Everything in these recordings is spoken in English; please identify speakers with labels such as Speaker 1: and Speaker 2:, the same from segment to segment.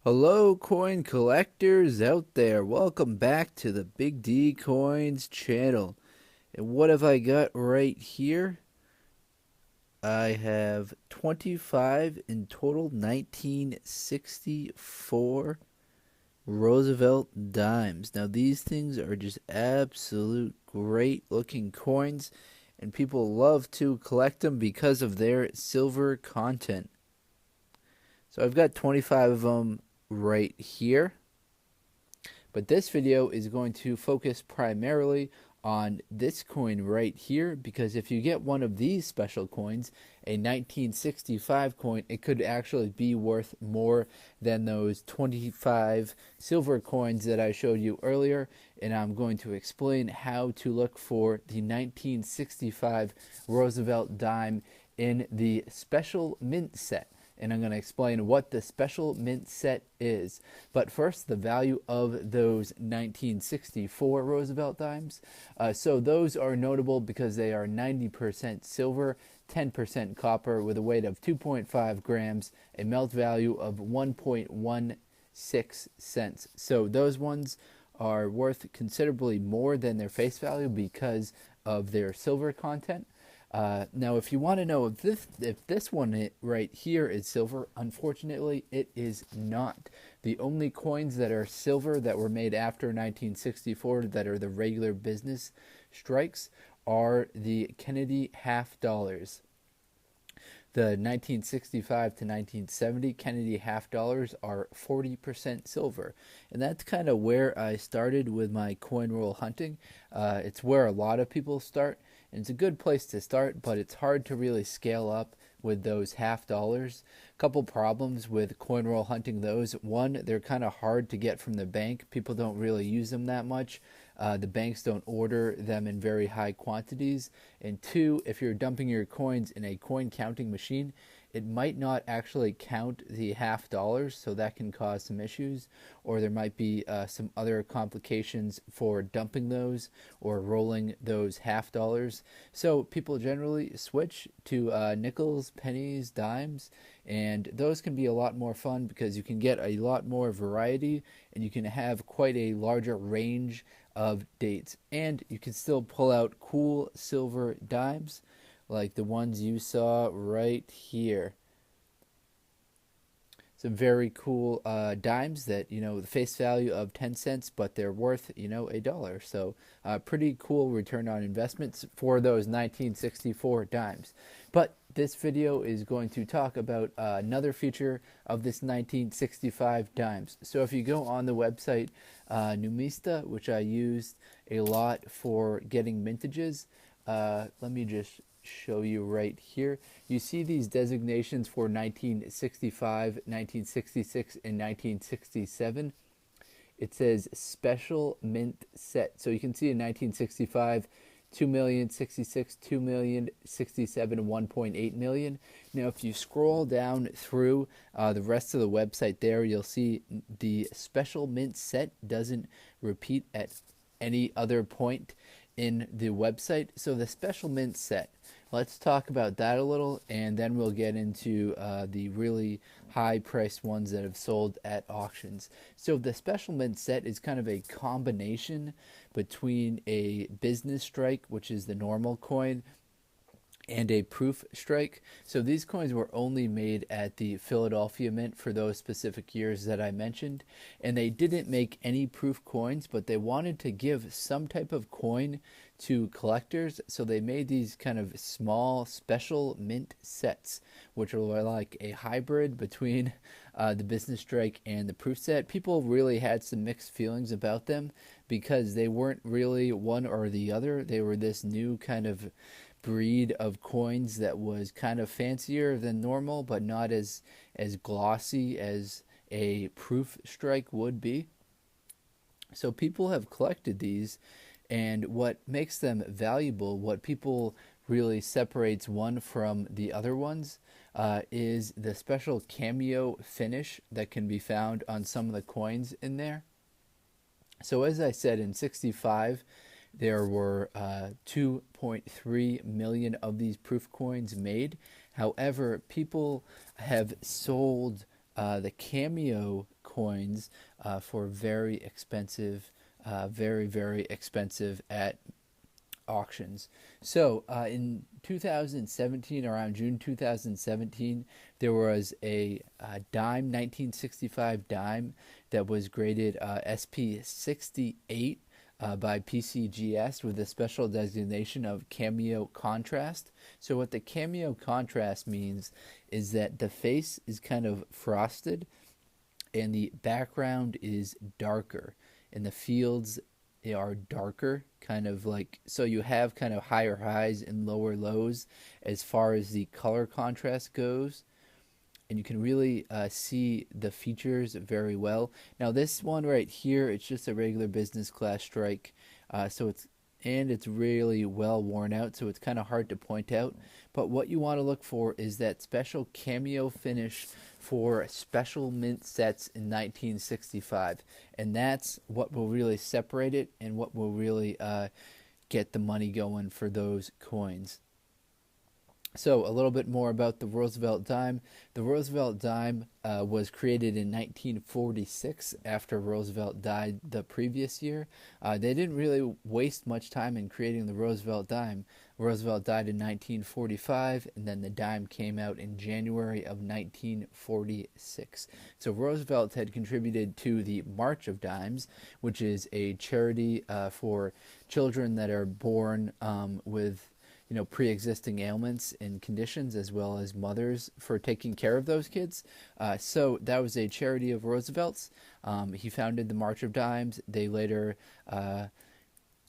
Speaker 1: Hello, coin collectors out there. Welcome back to the Big D Coins channel. And what have I got right here? I have 25 in total 1964 Roosevelt dimes. Now, these things are just absolute great looking coins, and people love to collect them because of their silver content. So, I've got 25 of them right here. But this video is going to focus primarily on this coin right here, because if you get one of these special coins, a 1965 coin, it could actually be worth more than those 25 silver coins that I showed you earlier. And I'm going to explain how to look for the 1965 Roosevelt dime in the special mint set, and I'm going to explain what the special mint set is. But first, the value of those 1964 Roosevelt dimes. So those are notable because they are 90% silver, 10% copper, with a weight of 2.5 grams, a melt value of 1.16 cents. So those ones are worth considerably more than their face value because of their silver content. Now, if you want to know if this one right here is silver, unfortunately, it is not. The only coins that are silver that were made after 1964 that are the regular business strikes are the Kennedy half dollars. The 1965 to 1970 Kennedy half dollars are 40% silver. And that's kind of where I started with my coin roll hunting. It's where a lot of people start. And it's a good place to start, but it's hard to really scale up with those half dollars. A couple problems with coin roll hunting those. One, they're kind of hard to get from the bank. People don't really use them that much. The banks don't order them in very high quantities. And two, if you're dumping your coins in a coin counting machine, it might not actually count the half dollars, so that can cause some issues. Or there might be some other complications for dumping those or rolling those half dollars. So people generally switch to nickels, pennies, dimes, and those can be a lot more fun because you can get a lot more variety and you can have quite a larger range of dates. And you can still pull out cool silver dimes like the ones you saw right here. Some very cool dimes that, the face value of 10 cents, but they're worth, a dollar. So pretty cool return on investments for those 1964 dimes. But this video is going to talk about another feature of this 1965 dimes. So if you go on the website Numista, which I used a lot for getting mintages, let me just show you right here. You see these designations for 1965, 1966, and 1967. It says special mint set. So you can see in 1965, 2,000,066, 2,000,067, 1.8 million. Now, if you scroll down through the rest of the website there, you'll see the special mint set doesn't repeat at any other point in the website. So the special mint set, let's talk about that a little, and then we'll get into the really high priced ones that have sold at auctions. So the special mint set is kind of a combination between a business strike, which is the normal coin, and a proof strike. So these coins were only made at the Philadelphia Mint for those specific years that I mentioned, and they didn't make any proof coins, but they wanted to give some type of coin to collectors, so they made these kind of small special mint sets, which are like a hybrid between the business strike and the proof set. People really had some mixed feelings about them because they weren't really one or the other. They were this new kind of breed of coins that was kind of fancier than normal, but not as glossy as a proof strike would be. So people have collected these, and what makes them valuable, what people really separates one from the other ones, is the special cameo finish that can be found on some of the coins in there. So as I said, in 65, there were 2.3 million of these proof coins made. However, people have sold the cameo coins for very expensive, very expensive at auctions. So in 2017, around June 2017, there was a dime, 1965 dime, that was graded SP 68 by PCGS with a special designation of cameo contrast. So what the cameo contrast means is that the face is kind of frosted and the background is darker and the fields are darker, kind of like, so you have kind of higher highs and lower lows as far as the color contrast goes, and you can really see the features very well. Now this one right here, it's just a regular business class strike, so it's really well worn out, so it's kind of hard to point out. But what you want to look for is that special cameo finish for special mint sets in 1965, and that's what will really separate it and what will really get the money going for those coins. So a little bit more about the Roosevelt dime. The Roosevelt dime was created in 1946 after Roosevelt died the previous year. They didn't really waste much time in creating the Roosevelt dime. Roosevelt died in 1945, and then the dime came out in January of 1946. So Roosevelt had contributed to the March of Dimes, which is a charity for children that are born with pre-existing ailments and conditions, as well as mothers for taking care of those kids. So that was a charity of Roosevelt's. He founded the March of Dimes. They later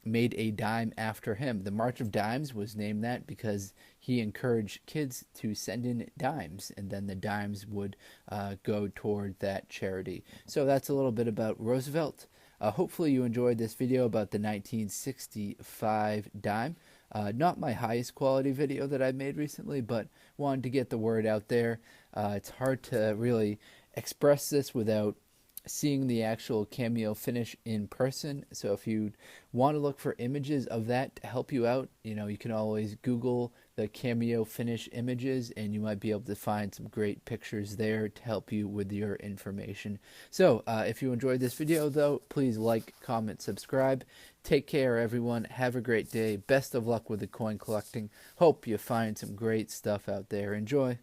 Speaker 1: made a dime after him. The March of Dimes was named that because he encouraged kids to send in dimes, and then the dimes would go toward that charity. So that's a little bit about Roosevelt. Hopefully you enjoyed this video about the 1965 dime. Not my highest quality video that I made recently, but wanted to get the word out there. It's hard to really express this without seeing the actual cameo finish in person. So if you want to look for images of that to help you out, you can always Google the cameo finish images, and you might be able to find some great pictures there to help you with your information. So if you enjoyed this video, though, please like, comment, subscribe. Take care, everyone. Have a great day. Best of luck with the coin collecting. Hope you find some great stuff out there. Enjoy.